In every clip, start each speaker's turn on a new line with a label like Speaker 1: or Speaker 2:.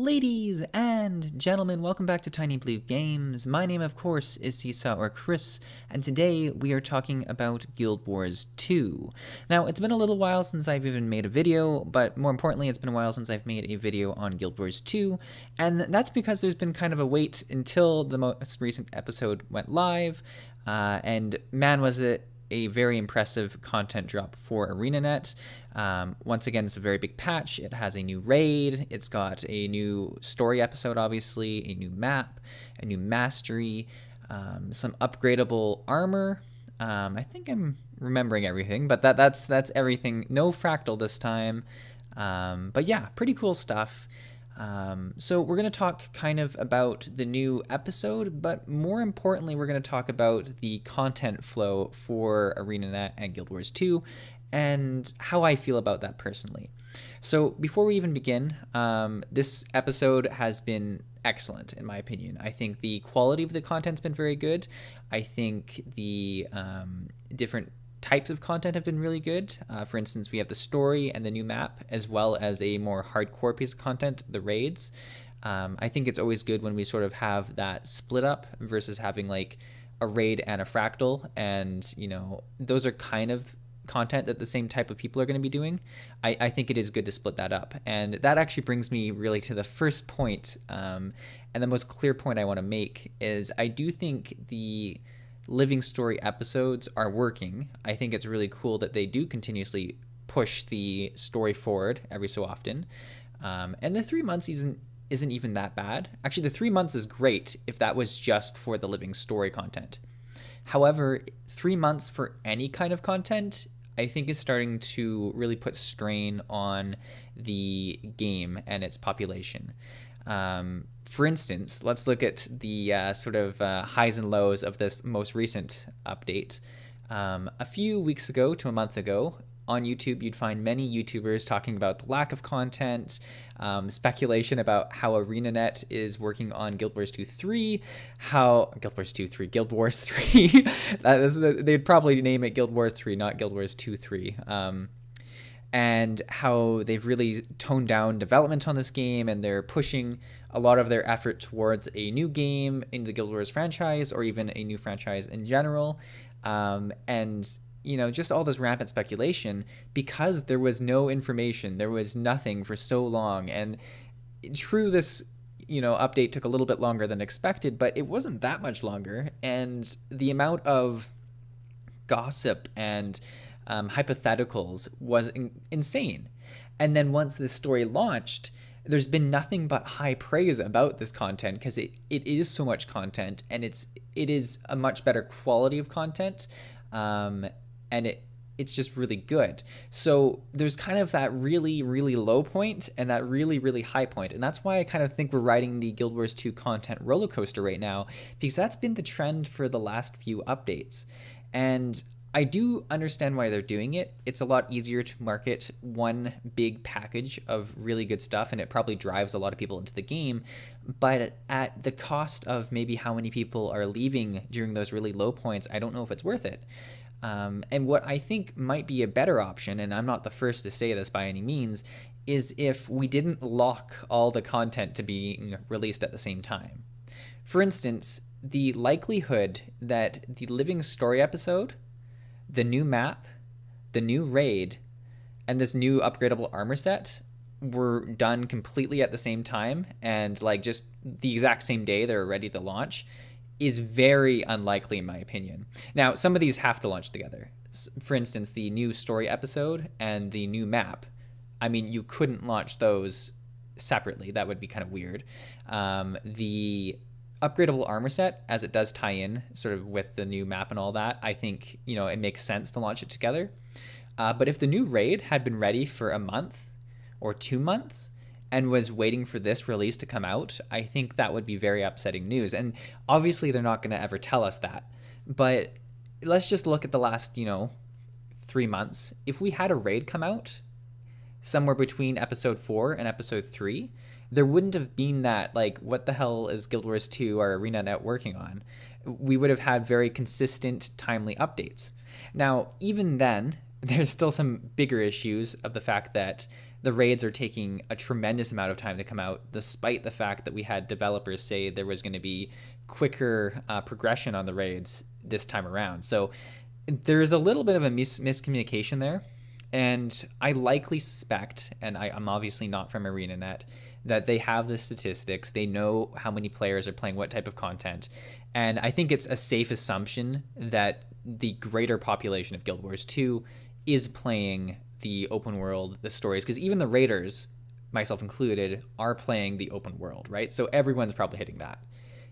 Speaker 1: Ladies and gentlemen, welcome back to Tiny Blue Games. My name, of course, is Seesaw or Chris, and today we are talking about Guild Wars 2. Now, it's been a little while since I've even made a video, but more importantly, it's been a while since I've made a video on Guild Wars 2, and that's because there's been kind of a wait until the most recent episode went live, and man, was it a very impressive content drop for ArenaNet. Once again, it's a very big patch. It has a new raid. It's got a new story episode, obviously, a new map, a new mastery, some upgradable armor. I think I'm remembering everything, but that's everything. No fractal this time. But yeah, pretty cool stuff. So we're going to talk kind of about the new episode, but more importantly, we're going to talk about the content flow for ArenaNet and Guild Wars 2 and how I feel about that personally. So before we even begin, this episode has been excellent in my opinion. I think the quality of the content's been very good. I think the different types of content have been really good. For instance, we have the story and the new map, as well as a more hardcore piece of content, the raids. I think it's always good when we sort of have that split up versus having like a raid and a fractal, and you know, those are kind of content that the same type of people are going to be doing. I think it is good to split that up, and that actually brings me really to the first point, and the most clear point I want to make is I do think the living story episodes are working. I think it's really cool that they do continuously push the story forward every so often. And the 3 months isn't even that bad. Actually, the 3 months is great if that was just for the living story content. However, 3 months for any kind of content, I think is starting to really put strain on the game and its population. For instance, let's look at the sort of highs and lows of this most recent update. A few weeks ago to a month ago, on YouTube, you'd find many YouTubers talking about the lack of content, speculation about how ArenaNet is working on Guild Wars 2 3, Guild Wars 3. They'd probably name it Guild Wars 3, not Guild Wars 2 3. And how they've really toned down development on this game, and they're pushing a lot of their effort towards a new game in the Guild Wars franchise, or even a new franchise in general. And, you know, just all this rampant speculation because there was no information. There was nothing for so long. And true, this, you know, update took a little bit longer than expected, but it wasn't that much longer. And the amount of gossip and hypotheticals was insane. And then once this story launched, there's been nothing but high praise about this content because it is so much content, and it is a much better quality of content, and it's just really good. So there's kind of that really, really low point and that really, really high point. And that's why I kind of think we're riding the Guild Wars 2 content roller coaster right now, because that's been the trend for the last few updates. And I do understand why they're doing it. It's a lot easier to market one big package of really good stuff, and it probably drives a lot of people into the game, but at the cost of maybe how many people are leaving during those really low points, I don't know if it's worth it. And what I think might be a better option, and I'm not the first to say this by any means, is if we didn't lock all the content to being released at the same time. For instance, the likelihood that the living story episode, the new map, the new raid, and this new upgradable armor set were done completely at the same time, and like just the exact same day they're ready to launch, is very unlikely in my opinion. Now, some of these have to launch together. For instance, the new story episode and the new map. I mean, you couldn't launch those separately. That would be kind of weird. The upgradable armor set, as it does tie in sort of with the new map and all that, I think, you know, it makes sense to launch it together. But if the new raid had been ready for a month or 2 months and was waiting for this release to come out, I think that would be very upsetting news. And obviously they're not going to ever tell us that. But let's just look at the last, 3 months. If we had a raid come out somewhere between episode 4 and episode 3, there wouldn't have been that, like, what the hell is Guild Wars 2 or ArenaNet working on? We would have had very consistent, timely updates. Now, even then, there's still some bigger issues of the fact that the raids are taking a tremendous amount of time to come out, despite the fact that we had developers say there was going to be quicker progression on the raids this time around. So there's a little bit of a miscommunication there. And I likely suspect, and I'm obviously not from ArenaNet, that they have the statistics. They know how many players are playing what type of content. And I think it's a safe assumption that the greater population of Guild Wars 2 is playing the open world, the stories, because even the raiders, myself included, are playing the open world, right? So everyone's probably hitting that.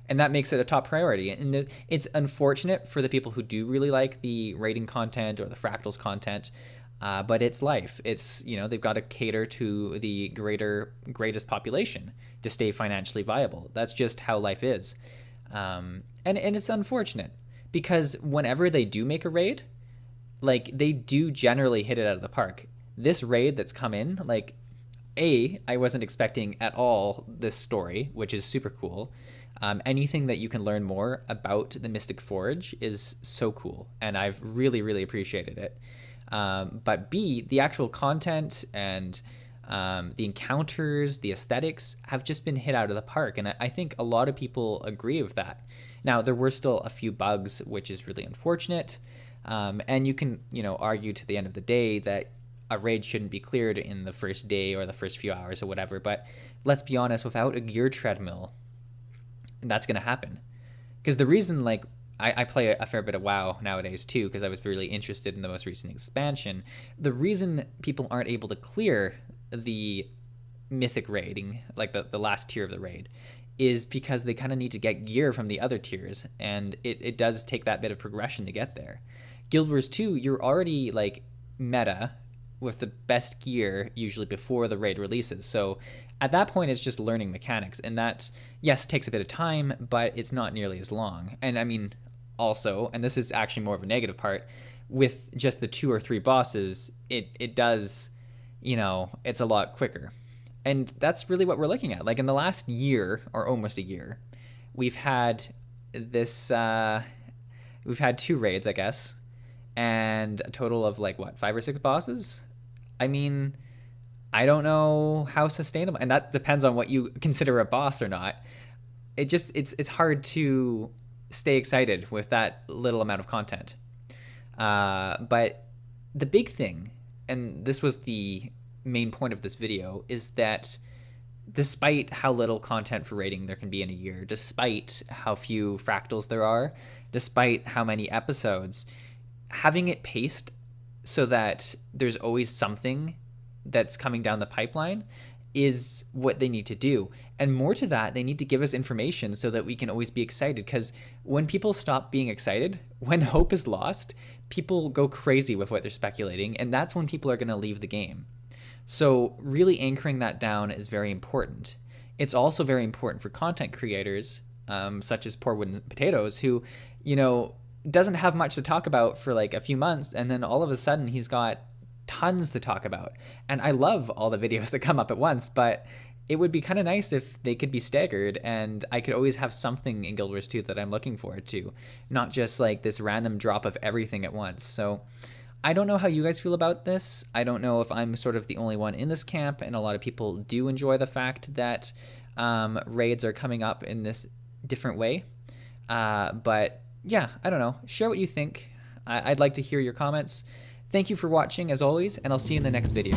Speaker 1: And that makes it a top priority. And it's unfortunate for the people who do really like the raiding content or the fractals content, but it's life. It's, they've got to cater to the greatest population to stay financially viable. That's just how life is. And it's unfortunate because whenever they do make a raid, like, they do generally hit it out of the park. This raid that's come in, like, I wasn't expecting at all this story, which is super cool. Anything that you can learn more about the Mystic Forge is so cool, and I've really, really appreciated it. But B, the actual content and the encounters, the aesthetics have just been hit out of the park, and I think a lot of people agree with that. Now, there were still a few bugs, which is really unfortunate. And you can, argue to the end of the day that a raid shouldn't be cleared in the first day or the first few hours or whatever. But let's be honest, without a gear treadmill, that's going to happen. Because the reason, like, I play a fair bit of WoW nowadays too, because I was really interested in the most recent expansion. The reason people aren't able to clear the mythic raiding, like the last tier of the raid, is because they kind of need to get gear from the other tiers, and it does take that bit of progression to get there. Guild Wars 2, you're already, like, meta with the best gear usually before the raid releases. So at that point, it's just learning mechanics, and that, yes, takes a bit of time, but it's not nearly as long. And I mean, also, and this is actually more of a negative part, with just the 2 or 3 bosses, it does, it's a lot quicker. And that's really what we're looking at. Like, in the last year, or almost a year, we've had this, we've had 2 raids, I guess, and a total of, like, 5 or 6 bosses? I mean, I don't know how sustainable, and that depends on what you consider a boss or not. It's hard to stay excited with that little amount of content. But the big thing, and this was the main point of this video, is that despite how little content for raiding there can be in a year, despite how few fractals there are, despite how many episodes, having it paced so that there's always something that's coming down the pipeline is what they need to do. And more to that, they need to give us information so that we can always be excited, because when people stop being excited, when hope is lost, people go crazy with what they're speculating, and that's when people are going to leave the game. So really anchoring that down is very important. It's also very important for content creators, such as Poor Wooden Potatoes, who, doesn't have much to talk about for like a few months, and then all of a sudden he's got tons to talk about. And I love all the videos that come up at once, but it would be kind of nice if they could be staggered, and I could always have something in Guild Wars 2 that I'm looking forward to, not just like this random drop of everything at once. So I don't know how you guys feel about this. I don't know if I'm sort of the only one in this camp, and a lot of people do enjoy the fact that raids are coming up in this different way. But yeah, I don't know. Share what you think. I'd like to hear your comments. Thank you for watching, as always, and I'll see you in the next video.